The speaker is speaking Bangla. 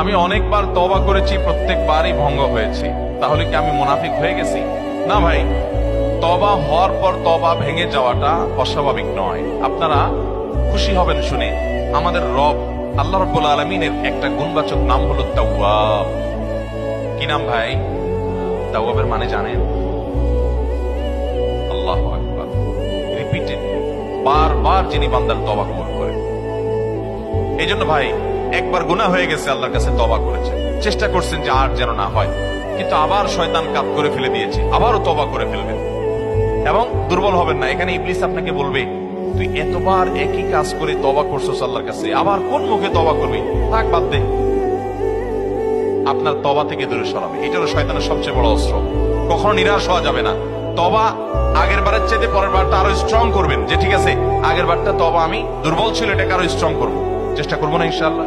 আমি অনেকবার তওবা করেছি, প্রত্যেকবারই ভঙ্গ হয়েছি, তাহলে কি আমি মুনাফিক হয়ে গেছি? না ভাই, তওবা হওয়ার পর তওবা ভেঙে যাওয়াটা অস্বাভাবিক নয়। আপনারা খুশি হবেন শুনে, আমাদের রব আল্লাহ রাব্বুল আলামিনের একটা গুণবাচক নাম হলো তাওয়াব। কি নাম ভাই? তাওয়াবের মানে জানেন? আল্লাহু আকবার। রিপিটেড, বারবার যিনি বান্দার তওবা কবুল করে। এই জন্য ভাই, একবার গুনাহ হয়ে গেছে, আল্লাহর কাছে তওবা করেছেন, চেষ্টা করছেন যে আর যেন না হয়, কিন্তু আবার শয়তান কাত করে ফেলে দিয়েছে, আবারও তওবা করে ফেলবেন এবং দুর্বল হবেন না। এখানে ইবলিস আপনাকে বলবে, তুই এতবার একই কাজ করে তওবা করছস আল্লাহর কাছে, আবার কোন মুখে তওবা করবি? থাক, বাদ দে। আপনার তওবা থেকে দূরে সরাবে। এটা হলো শয়তানের সবচেয়ে বড় অস্ত্র। কখনো নিরাশ হওয়া যাবে না। তওবা আগের বারের চাইতে পরের বারটা আরো স্ট্রং করবেন, যে ঠিক আছে আগের বারটা তওবা আমি দুর্বল ছিল, এটাকে আরো স্ট্রং করবো, চেষ্টা করবো না ইনশাআল্লাহ।